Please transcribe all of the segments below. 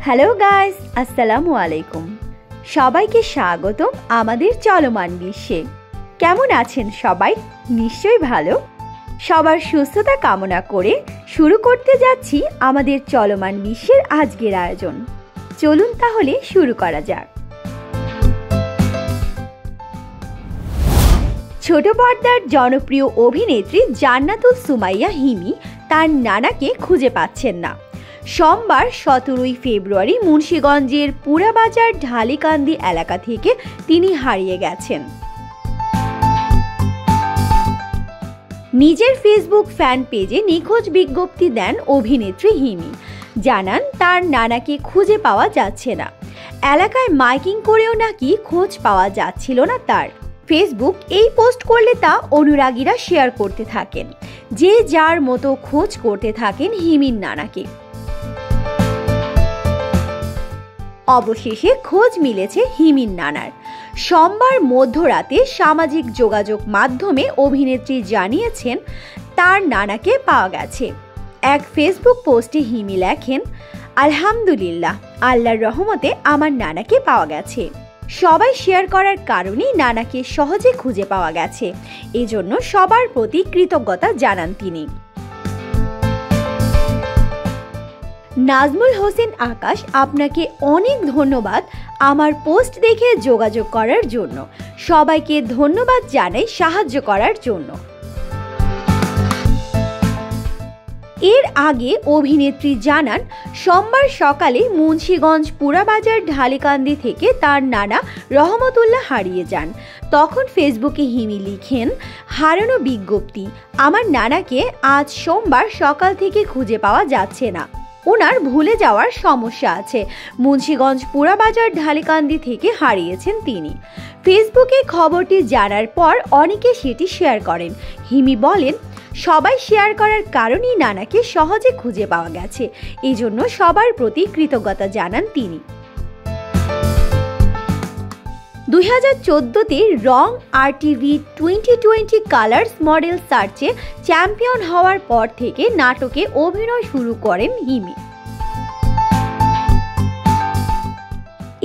Hello guys, আসসালামু আলাইকুম। সবাইকে স্বাগতম আমাদের চলমান বিশ্বে। কেমন আছেন সবাই? নিশ্চয়ই ভালো। সবার সুস্থতা কামনা করে শুরু করতে যাচ্ছি আমাদের চলমান বিশ্বের আজকের আয়োজন। চলুন তাহলে শুরু করা যাক। ছোট পর্দার জনপ্রিয় অভিনেত্রী জান্নাতুল সুমাইয়া হিমি তার নানাকে খুঁজে পাচ্ছেন না। সোমবার 17 ফেব্রুয়ারি মুন্সিগঞ্জের পুরাবাজার ঢালিকান্দি এলাকা থেকে তিনি হারিয়ে গেছেন। নিজের ফেসবুক ফ্যান পেজে নিখোঁজ বিজ্ঞপ্তি দেন অভিনেত্রী হিমি। জানান তার নানাকে খুঁজে পাওয়া যাচ্ছে না। এলাকায় মাইকিং করেও নাকি খোঁজ পাওয়া যাচ্ছিল না তার। ফেসবুক এই পোস্ট করলে তা অনুরাগীরা শেয়ার করতে থাকেন। যে যার মতো খোঁজ করতে থাকেন হিমির নানাকে। অবশেষে খোঁজ মিলেছে হিমির নানার। সোমবার মধ্যরাতে সামাজিক যোগাযোগ মাধ্যমে অভিনেত্রী জানিয়েছেন তার নানাকে পাওয়া গেছে। এক ফেসবুক পোস্টে হিমি লেখেন, আলহামদুলিল্লাহ, আল্লাহর রহমতে আমার নানাকে পাওয়া গেছে। সবাই শেয়ার করার কারণেই নানাকে সহজে খুঁজে পাওয়া গেছে। এজন্য সবার প্রতি কৃতজ্ঞতা জানান তিনি। নাজমুল হোসেন আকাশ, আপনাকে অনেক ধন্যবাদ আমার পোস্ট দেখে যোগাযোগ করার জন্য। সবাইকে ধন্যবাদ জানাই সাহায্য করার জন্য। এর আগে অভিনেত্রী জানান, সোমবার সকালে মুন্সিগঞ্জ পুরাবাজার ঢালিকান্দি থেকে তার নানা রহমতুল্লাহ হারিয়ে যান। তখন ফেসবুকে হিমি লিখেন, হারানো বিজ্ঞপ্তি, আমার নানাকে আজ সোমবার সকাল থেকে খুঁজে পাওয়া যাচ্ছে না। ওনার ভুলে যাওয়ার সমস্যা আছে। মুন্সিগঞ্জ পুরাবাজার ঢালিকান্দি থেকে হারিয়েছেন তিনি। ফেসবুকে খবরটি জানার পর অনেকে সেটি শেয়ার করেন। হিমি বলেন, সবাই শেয়ার করার কারণেই নানাকে সহজে খুঁজে পাওয়া গেছে। এই জন্য সবার প্রতি কৃতজ্ঞতা জানান তিনি। 2014তে রং RTV 2020 কালার্স মডেল সার্চে চ্যাম্পিয়ন হওয়ার পর থেকে নাটকে অভিনয় শুরু করেন হিমি।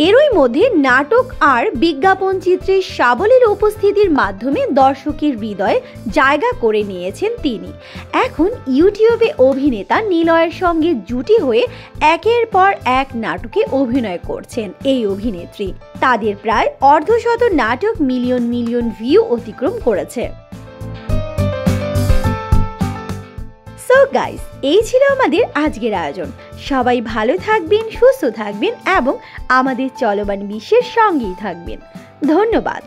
এরই মধ্যে নাটক আর বিজ্ঞাপন চিত্রে সাবলীল উপস্থিতির মাধ্যমে দর্শকের হৃদয়ে জায়গা করে নিয়েছেন তিনি। এখন ইউটিউবে অভিনেতা নিলয়ের সঙ্গে জুটি হয়ে একের পর এক নাটকে অভিনয় করছেন এই অভিনেত্রী। তাদের প্রায় অর্ধশত নাটক মিলিয়ন মিলিয়ন ভিউ অতিক্রম করেছে। সো গাইস, এই ছিল আমাদের আজকের আয়োজন। সবাই ভালো থাকবেন, সুস্থ থাকবেন এবং আমাদের চলমান বিশ্বের সঙ্গেই থাকবেন। ধন্যবাদ।